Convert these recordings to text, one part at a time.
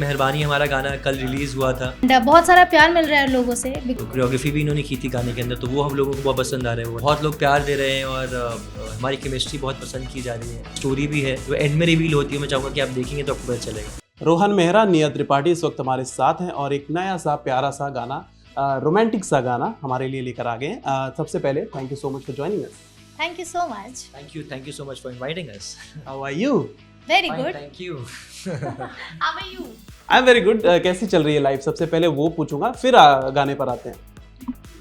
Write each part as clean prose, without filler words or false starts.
मेहरबानी हमारा गाना कल रिलीज़ हुआ था। बहुत सारा प्यार मिल रहा है लोगों से। तो कोरियोग्राफी भी इन्होंने की थी गाने के अंदर, तो वो हम लोगों को बहुत पसंद आ रहे हैं। बहुत लोग प्यार दे रहे हैं और हमारी केमिस्ट्री बहुत पसंद की जा रही है। स्टोरी भी है जो एंड में रिवील होती है, मैं चाहूँगा कि आप देखेंगे तो आपको पता चलेगा। रोहन मेहरा, निया त्रिपाठी इस वक्त हमारे साथ हैं और एक नया सा प्यारा सा गाना, रोमांटिक सा गाना हमारे लिए लेकर आ गए हैं। सबसे पहले thank you so much for joining us. Thank you so much. Thank you so much for inviting us. How are you? Very good. Thank you. How are you? I am very good. कैसी चल रही है life? सबसे पहले वो पूछूंगा, फिर गाने पर आते हैं।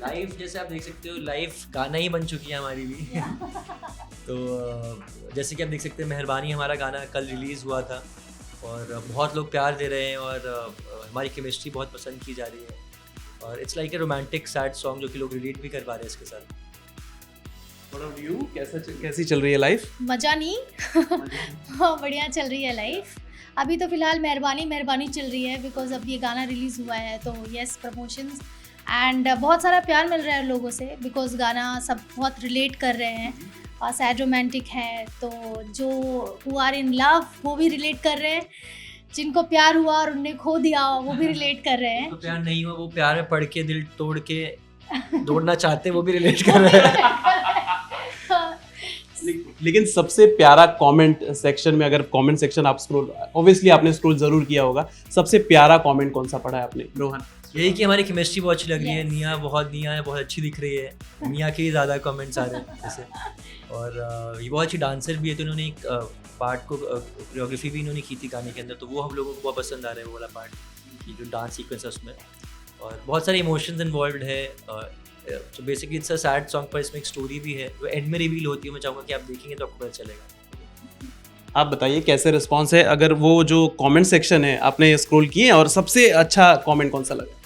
लाइफ जैसे आप देख सकते हो, लाइफ गाना ही बन चुकी है हमारी भी। तो जैसे कि आप देख सकते हैं, मेहरबानी हमारा गाना कल रिलीज़ हुआ था और बहुत लोग प्यार दे रहे हैं और हमारी केमिस्ट्री बहुत पसंद की जा रही है। और it's like a romantic sad song जो कि लोग रिलेट भी कर पा रहे हैं इसके साथ। What about you? कैसी चल रही है लाइफ? मजा नहीं। हाँ, बढ़िया चल रही है लाइफ। अभी तो फिलहाल मेहरबानी चल रही है बिकॉज अब ये गाना रिलीज हुआ है, तो यस प्रमोशंस एंड बहुत सारा प्यार मिल रहा है लोगों से बिकॉज गाना सब बहुत रिलेट कर रहे हैं और सैड रोमांटिक है। तो जो हु आर इन लव वो भी रिलेट कर रहे हैं, जिनको प्यार हुआ और उनने खो दिया वो भी रिलेट कर रहे हैं। तो प्यार नहीं हुआ वो प्यार में पड़ के दिल तोड़ के दौड़ना चाहते हैं, वो भी रिलेट कर रहे हैं। लेकिन सबसे प्यारा कमेंट सेक्शन में, अगर कमेंट सेक्शन आप स्क्रॉल, ऑब्वियसली आपने स्क्रॉल जरूर किया होगा, सबसे प्यारा कमेंट कौन सा पढ़ा है आपने रोहन? यही कि हमारी केमिस्ट्री बहुत अच्छी लग रही है। निया है, बहुत अच्छी दिख रही है। निया के ही ज़्यादा कमेंट्स आ रहे हैं जैसे। और ये बहुत अच्छी डांसर भी है, तो इन्होंने एक पार्ट को कोरियोग्राफी भी इन्होंने की थी गाने के अंदर, तो वो हम लोगों को बहुत पसंद आ रहा है वो वाला पार्ट, कि जो डांस सीक्वेंस है उसमें। और बहुत सारे इमोशंस इन्वॉल्व है। तो basically it's a sad song, पर इसमें एक स्टोरी भी है जो एंड में रिवील होती है, मैं चाहूँगा कि आप देखेंगे तो आपको पता चलेगा। आप बताइए कैसे रिस्पॉन्स है, अगर वो जो कमेंट सेक्शन है आपने स्क्रॉल किए, और सबसे अच्छा कमेंट कौन सा लगा?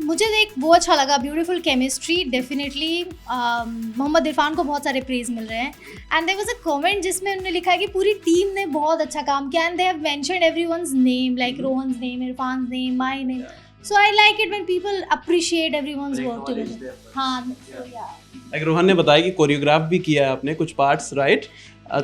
मुझे एक वो अच्छा लगा, beautiful chemistry definitely. Mohammad Irfan को बहुत सारे प्रेज मिल रहे हैं and there was a comment जिसमें उन्होंने लिखा है कि पूरी टीम ने बहुत अच्छा काम किया and they have mentioned everyone's name, like Rohan's name, Irfan name, my name. So I like it when people appreciate everyone's work together. हाँ, so yeah. लाइक रोहन ने बताया कि कोरियोग्राफ भी किया है आपने कुछ पार्ट्स, राइट?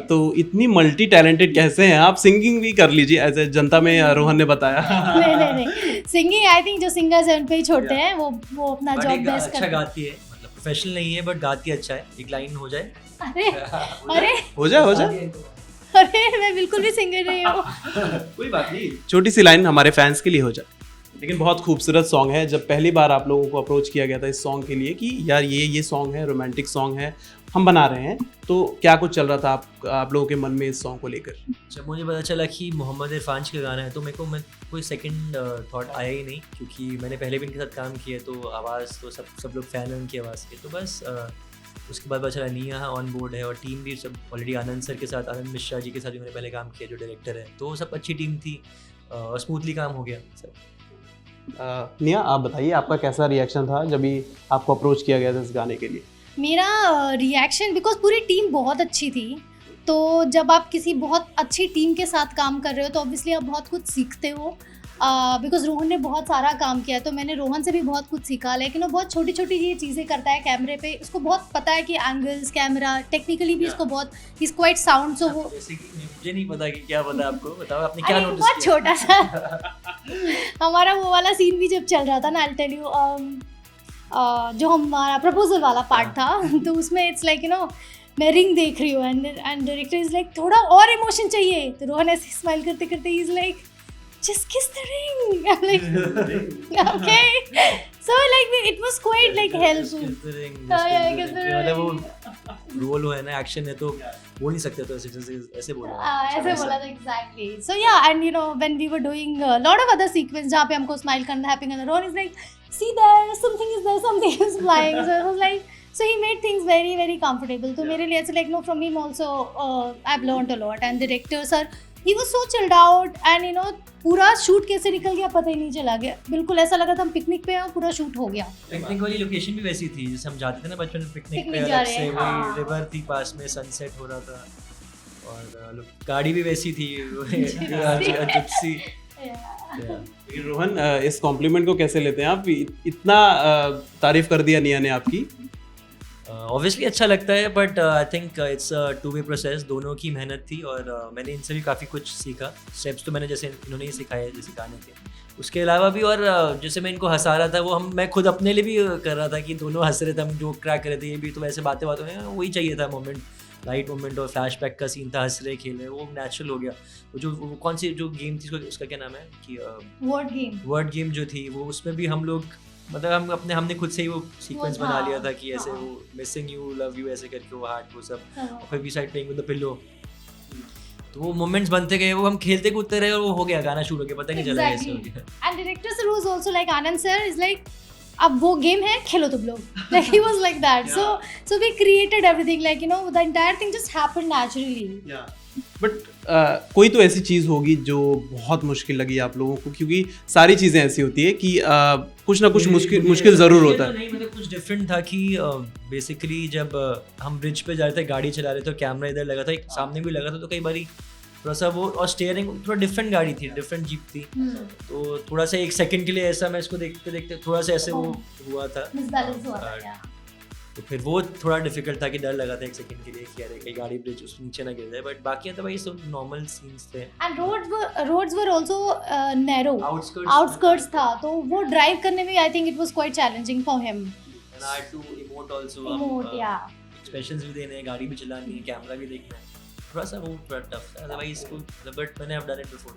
तो इतनी मल्टी टैलेंटेड कैसे हैं आप? सिंगिंग भी कर लीजिए एज ए जनता में, रोहन ने बताया। नहीं, सिंगिंग आई थिंक जो सिंगर्स हैं उन पे ही छोड़ते हैं, वो अपना जॉब बेस्ट करते हैं। अच्छा गाती है, मतलब प्रोफेशनल नहीं है बट गाती अच्छा है। एक लाइन हो जाए। अरे हो जाए। अरे मैं बिल्कुल भी सिंगर नहीं हूँ। कोई बात नहीं, छोटी सी लाइन हमारे फैंस के लिए हो जाए। लेकिन बहुत खूबसूरत सॉन्ग है। जब पहली बार आप लोगों को अप्रोच किया गया था इस सॉन्ग के लिए कि यार ये सॉन्ग है, रोमांटिक सॉन्ग है, हम बना रहे हैं, तो क्या कुछ चल रहा था आप लोगों के मन में इस सॉन्ग को लेकर? जब मुझे पता चला कि मोहम्मद इरफान का गाना है, तो मेरे को कोई सेकंड थॉट आया ही नहीं, क्योंकि मैंने पहले भी इनके साथ काम किया, तो आवाज़ तो सब लोग फ़ैन हैं उनकी आवाज़ के। तो बस उसके बाद पता चला निया ऑन बोर्ड है और टीम भी सब ऑलरेडी आनंद सर के साथ, आनंद मिश्रा जी के साथ भी मैंने पहले काम किया जो डायरेक्टर है, तो सब अच्छी टीम थी और स्मूथली काम हो गया सब। निया, आप बताइए आपका कैसा रिएक्शन था जब भी आपको अप्रोच किया गया था इस गाने के लिए? मेरा रिएक्शन, बिकॉज पूरी टीम बहुत अच्छी थी, तो जब आप किसी बहुत अच्छी टीम के साथ काम कर रहे हो तो ऑब्वियसली आप बहुत कुछ सीखते हो। बिकॉज रोहन ने बहुत सारा काम किया, तो मैंने रोहन से भी बहुत कुछ सीखा, लेकिन वो बहुत छोटी छोटी ये चीज़ें करता है कैमरे पे, उसको बहुत पता है कि एंगल्स, कैमरा, टेक्निकली भी उसको बहुत, ही इज़ क्वाइट साउंड। सो वो मुझे नहीं पता कि क्या पता आपको, बताओ आपने क्या नोटिस बहुत किया? छोटा सा हमारा वो वाला सीन भी जब चल रहा था ना, आई टेल यू, जो हमारा प्रपोजल वाला पार्ट था, तो उसमें इट्स लाइक मैं रिंग देख रही हूँ एंड डायरेक्टर इज लाइक थोड़ा और इमोशन चाहिए, तो रोहन ऐसे स्माइल करते करते he is like just kiss the ring. I'm like, okay. So like it was quite like helpful. Kiss the ring. Kiss the ring. मतलब वो रोल है ना, एक्शन है, तो बोल नहीं सकते, तो ऐसे बोला। ऐसे बोला था exactly. So yeah, and when we were doing a lot of other sequence जहाँ पे हमको smile करना, happy करना, Rohan is like, see there, something is flying. So it was like, so he made things very very comfortable. तो मेरे लिए ऐसे like no, from him also I've learned a lot. And director sir, he was so chilled out and पूरा shoot कैसे निकल गया पता ही नहीं चला गया, बिल्कुल ऐसा लगा था हम पिकनिक पे हैं, पूरा शूट हो गया। पिकनिक वाली लोकेशन भी वैसी थी जैसे हम जाते थे ना बचपन में पिकनिक पे, जा अलग रहे से हैं, वही हाँ। रिवर थी पास में, सनसेट हो रहा था, और गाड़ी भी वैसी थी, जिप्सी। लेकिन रोहन, इस कॉम्प्लीमेंट को कैसे लेते हैं आप? इतना तारीफ कर दिया निया ने आपकी। ऑब्वियसली अच्छा लगता है, but I think it's two way process, दोनों की मेहनत थी और मैंने इनसे भी काफ़ी कुछ सीखा। स्टेप्स तो मैंने जैसे इन्होंने ही सिखाए जैसे गाने थे, उसके अलावा भी और जैसे मैं इनको हंसा रहा था वो मैं खुद अपने लिए भी कर रहा था कि दोनों हंस रहे थे, हम जोक क्रैक कर रहे थे, ये भी तो वैसे बातें में वही चाहिए था मोमेंट, लाइट मोमेंट और फ्लैशबैक का सीन था, हंस रहे खेल रहे, वो नेचुरल हो गया। वो कौन सी जो गेम थी उसका क्या नाम है कि वर्ड गेम जो थी, वो उसमें भी हम लोग मतलब हमने खुद से ही वो सीक्वेंस बना लिया था कि ऐसे वो मिसिंग यू लव यू ऐसे करके वो हार्ट वो सब, और फिर we side playing with the pillow, तो वो मोमेंट्स बनते गए, वो हम खेलते कूदते रहे और वो हो गया, गाना शुरू हो गया, पता नहीं चला कैसे हो गया। And director sir was also like Anand sir is like अब वो गेम है खेलो तुम लोग, like he was like that. So we created everything, like you know the entire thing just happened naturally. But कोई तो ऐसी चीज़ होगी जो बहुत मुश्किल लगी आप लोगों को, क्योंकि सारी चीज़ें ऐसी होती है कि कुछ ना कुछ मुश्किल ज़रूर होता है। नहीं मतलब कुछ डिफरेंट था कि बेसिकली जब हम ब्रिज पे जा रहे थे, गाड़ी चला रहे थे, कैमरा इधर लगा था, एक सामने भी लगा था, तो कई बारी थोड़ा सा वो, और स्टीयरिंग थोड़ा डिफरेंट गाड़ी थी, डिफरेंट जीप थी, तो थोड़ा सा एक सेकंड के लिए ऐसा मैं इसको देखते देखते थोड़ा सा ऐसे वो हुआ था, मिसबैलेंस हुआ था। तो फिर वो थोड़ा डिफिकल्ट था कि डर लगा था एक सेकंड के लिए कि यार कहीं गाड़ी ब्रिज उस नीचे ना गिर जाए, बट बाकी अदरवाइज सब नॉर्मल सीन्स थे। And roads were also narrow, outskirts था, तो वो ड्राइव करने में I think it was quite challenging for him, and I had to emote also, expressions भी देने हैं, गाड़ी भी चलानी है, कैमरा भी देखना है, थोड़ा सा वो थोड़ा टफ था, अदरवाइज बट मैंने हैव डन इट बिफोर।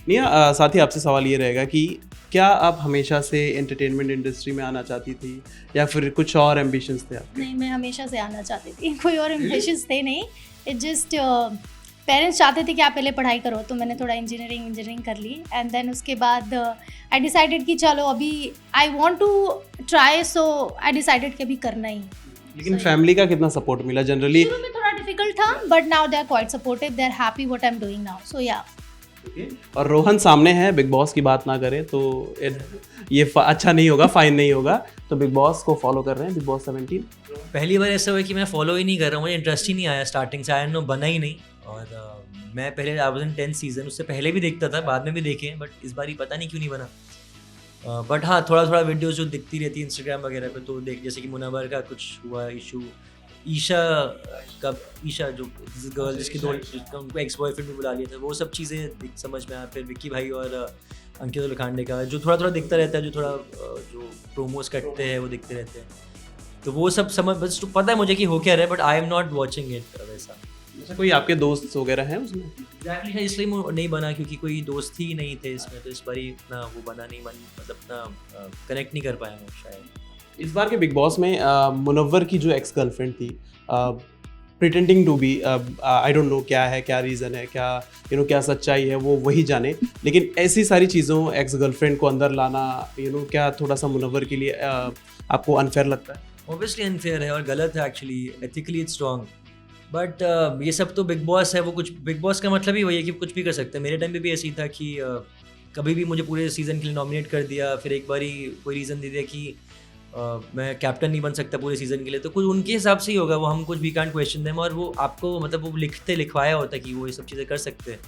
निया, साथ ही आपसे सवाल ये रहेगा कि क्या आप हमेशा से एंटरटेनमेंट इंडस्ट्री में आना चाहती थी या फिर कुछ और एम्बिशंस थे आपके? नहीं, मैं हमेशा से आना चाहती थी, कोई और एम्बिशंस थे नहीं, इट जस्ट पेरेंट्स चाहते थे कि आप पहले पढ़ाई करो, तो मैंने थोड़ा इंजीनियरिंग कर ली, एंड देन उसके बाद आई डिसाइडेड कि चलो अभी I want to try, so I decided कि अभी करना ही। लेकिन फैमिली का कितना सपोर्ट मिला? जनरली शुरू में थोड़ा डिफिकल्ट था, but now they are quite supportive, they are happy what I am doing now, so yeah. और रोहन सामने है, बिग बॉस की बात ना करें तो ये अच्छा नहीं होगा, फाइन नहीं होगा, तो बिग बॉस को फॉलो कर रहे हैं, बिग बॉस 17? पहली बार ऐसा हुआ कि मैं फॉलो ही नहीं कर रहा हूँ, मुझे इंटरेस्ट ही नहीं आया स्टार्टिंग से, आई नो बना ही नहीं, और मैं पहले I was in 10th season, उससे पहले भी देखता था, बाद में भी देखे, बट इस बार ही पता नहीं क्यों नहीं बना। बट हाँ, थोड़ा थोड़ा वीडियोस जो दिखती रहती है इंस्टाग्राम वगैरह पे, तो देख, जैसे कि मुनव्वर का कुछ हुआ इशू, ईशा जो गर्ल जिसके दो उनको एक्स बॉयफ्रेंड भी बुला लिया था, वो सब चीज़ें समझ में आया। फिर विक्की भाई और अंकित लोखंडे का जो थोड़ा थोड़ा दिखता रहता है, जो थोड़ा जो प्रोमोस कटते हैं वो दिखते रहते हैं, तो वो सब समझ बस पता है मुझे कि हो क्या रहा है, but I am not watching it वैसा। अच्छा, कोई आपके दोस्त वगैरह हैं उसमें? एग्जैक्टली, इसलिए नहीं बना क्योंकि कोई दोस्त ही नहीं थे इसमें, तो इस बार इतना वो बना नहीं, मतलब इतना कनेक्ट नहीं कर पाया मैं शायद। इस बार के बिग बॉस में मुनव्वर की जो एक्स गर्लफ्रेंड थी, pretending to be, I don't know क्या है, क्या रीज़न है, क्या क्या सच्चाई है, वो वही जाने, लेकिन ऐसी सारी चीज़ों एक्स गर्लफ्रेंड को अंदर लाना क्या थोड़ा सा मुनव्वर के लिए आपको अनफेयर लगता है? ऑब्वियसली अनफेयर है और गलत है actually, ethically it's wrong, but ये सब तो बिग बॉस है, वो कुछ बिग बॉस का मतलब ही वही है कि कुछ भी कर सकते हैं। मेरे टाइम पे भी ऐसे ही था कि कभी भी मुझे पूरे सीज़न के लिए नॉमिनेट कर दिया, फिर एक बारी कोई रीज़न दे दिया कि मैं कैप्टन नहीं बन सकता पूरे सीज़न के लिए, तो कुछ उनके हिसाब से ही होगा, वो हम कुछ भी कांट क्वेश्चन देम, और वो आपको मतलब वो लिखवाया होता है कि वो ये सब चीज़ें कर सकते हैं।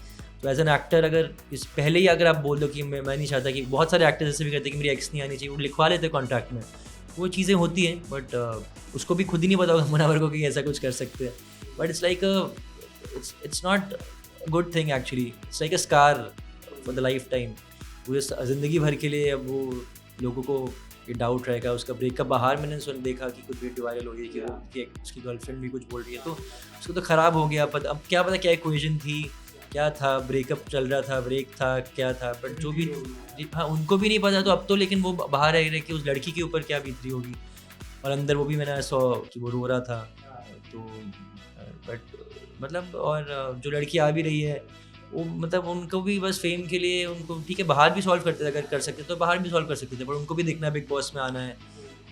तो एज एन एक्टर अगर इस पहले ही अगर आप बोल दो कि मैं नहीं चाहता, कि बहुत सारे एक्टर्स ऐसे भी करते हैं कि मेरी एक्स नहीं आनी चाहिए, वो लिखवा लेते हैं कॉन्ट्रैक्ट में, वो चीज़ें होती हैं, बट उसको भी खुद ही नहीं पता होगा मुनव्वर को कि ऐसा कुछ कर सकते हैं, but it's like it's not good thing actually, it's like a scar for the life time, पूरे ज़िंदगी भर के लिए। अब वो लोगों को ये डाउट रहेगा। उसका ब्रेकअप बाहर मैंने देखा कि कुछ वीडियो वायरल हो गई कि वो उसकी गर्लफ्रेंड भी कुछ बोल रही है, तो उसको तो ख़राब हो गया। अब क्या पता क्या इक्वेशन थी, क्या था, ब्रेकअप चल रहा था, ब्रेक था, क्या था, बट जो भी, हाँ उनको भी नहीं पता। तो अब तो लेकिन वो बाहर रह रहे कि उस लड़की के ऊपर क्या बीत रही होगी, और अंदर वो भी मैंने सो कि वो रो रहा था। तो बट मतलब, और जो लड़की आ भी रही है वो मतलब उनको भी बस फेम के लिए, उनको ठीक है बाहर भी सॉल्व करते थे, अगर कर सकते तो बाहर भी सॉल्व कर सकते थे, पर उनको भी देखना बिग बॉस में आना है।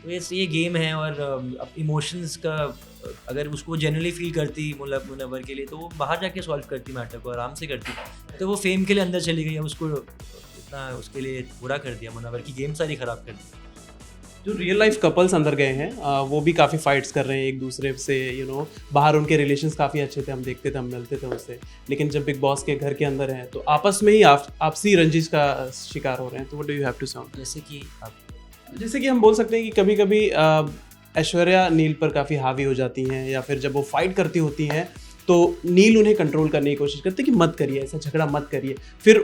तो ये गेम है, और अब इमोशंस का अगर उसको जनरली फील करती मुनव्वर के लिए, तो वो बाहर जाके सॉल्व करती मैटर को, आराम से करती। तो वो फेम के लिए अंदर चली गई, उसको इतना उसके लिए बुरा कर दिया, मुनव्वर की गेम सारी ख़राब कर दी। जो रियल लाइफ कपल्स अंदर गए हैं वो भी काफ़ी फाइट्स कर रहे हैं एक दूसरे से, बाहर उनके रिलेशंस काफ़ी अच्छे थे, हम देखते थे, हम मिलते थे उससे, लेकिन जब बिग बॉस के घर के अंदर हैं तो आपस में ही आपसी रंजिश का शिकार हो रहे हैं। तो what do you have to sound? जैसे कि हम बोल सकते हैं कि कभी कभी ऐश्वर्या नील पर काफ़ी हावी हो जाती हैं, या फिर जब वो फाइट करती होती हैं तो नील उन्हें कंट्रोल करने की कोशिश करते कि मत करिए, ऐसा झगड़ा मत करिए, फिर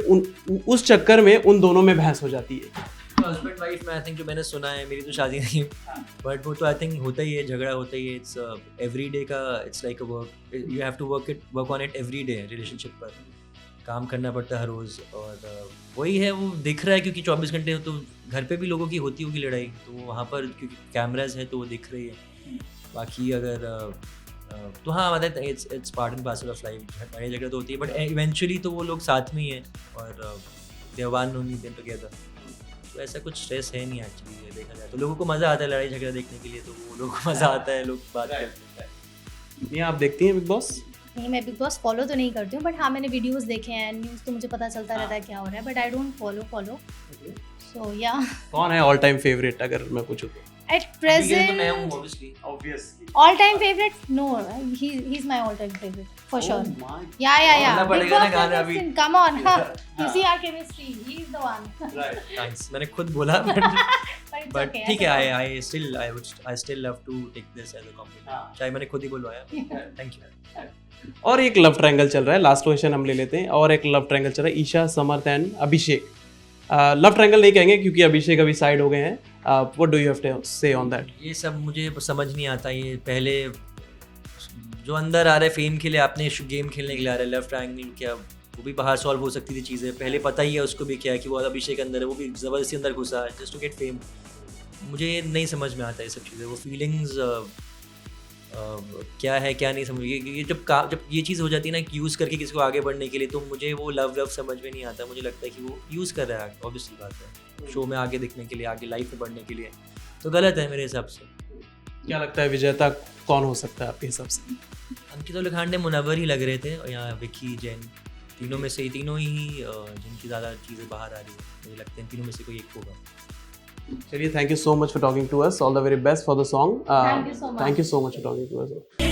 उस चक्कर में उन दोनों में बहस हो जाती है। हस्बैंड वाइफ में आई थिंक जो मैंने सुना है, मेरी तो शादी नहीं है, बट वो तो आई थिंक होता ही है, झगड़ा होता ही है। इट्स एवरी डे का, it's like a work, you have to work on it every day. Relationship पर काम करना पड़ता है हर रोज़, और वही है, वो दिख रहा है क्योंकि 24 घंटे तो घर पे भी लोगों की होती होगी लड़ाई, तो वहाँ पर क्योंकि कैमराज है तो वो दिख रही है। बाकी अगर तो हाँ, मतलब it's part and parcel of life, लड़ाई झगड़ा तो होती है, बट इवेंचुअली तो वो लोग साथ में ही हैं, और दे वन ओनली देम टुगेदर। तो ऐसा कुछ स्ट्रेस है नहीं एक्चुअली, देखा जाए तो लोगों को मज़ा आता है लड़ाई झगड़ा देखने के लिए, तो वो लोगों को मज़ा आता है, लोग बात करते हैं। ये आप देखती हैं बिग बॉस? नहीं, मैं बिग बॉस फॉलो तो नहीं करती हूँ, बट हाँ मैंने वीडियोस देखे हैं, न्यूज़ तो मुझे पता चलता रहता है क्या हो रहा है, बट आई डोंट फॉलो। सो या कौन है ऑल टाइम फेवरेट अगर मैं पूछूं तो? एट तो मैं प्रेजेंट हूँ obviously. All time favourite, no, he is my all time favourite for sure. या बोलना पड़ेगा ना गाना अभी। Come on, you see our chemistry, he is the one. Thanks, मैंने खुद बोला, बट ठीक है, I still love to take this as a compliment, चाहे मैंने खुद ही बुलवाया। Thank you. और एक लव ट्रायंगल चल रहा है, लास्ट क्वेश्चन हम ले लेते हैं। और एक लव ट्रायंगल चल रहा है, Isha, Samarth and Abhishek. Love triangle नहीं कहेंगे क्योंकि अभिषेक अभी साइड हो गए हैं। What do you have to say on that? ये सब मुझे समझ नहीं आता। ये पहले जो अंदर आ रहा है फेम के लिए, आपने गेम खेलने के लिए आ रहा है, लव ट्रायंगल क्या, वो भी बाहर सॉल्व हो सकती थी चीज़ें, पहले पता ही है उसको भी क्या है कि वो अभिषेक अंदर है, वो भी ज़बरदस्ती अंदर घुसा है जस्ट टू गेट फेम। मुझे नहीं समझ में आता ये सब चीज़ें, वो फीलिंग्स क्या है क्या नहीं समझ, ये जब ये चीज़ हो जाती है ना यूज़ करके किसी को आगे बढ़ने के लिए, तो मुझे वो लव समझ में नहीं आता। मुझे लगता है कि वो यूज़ कर रहा है, ऑब्वियसली बात है, शो में आगे दिखने के लिए, आगे लाइफ में बढ़ने के लिए, तो गलत है मेरे हिसाब से। क्या लगता है विजेता कौन हो सकता है आपके हिसाब से? अंकित लोखंडे, मुनव्वर ही लग रहे थे, और यहाँ विक्की, जैन, तीनों में से तीनों ही जिनकी ज़्यादा चीज़ें बाहर आ रही है, मुझे लगता है तीनों में से कोई एक होगा। चलिए, thank you so much for talking to us, all the very best for the song. Thank you so much. Thank you so much for talking to us.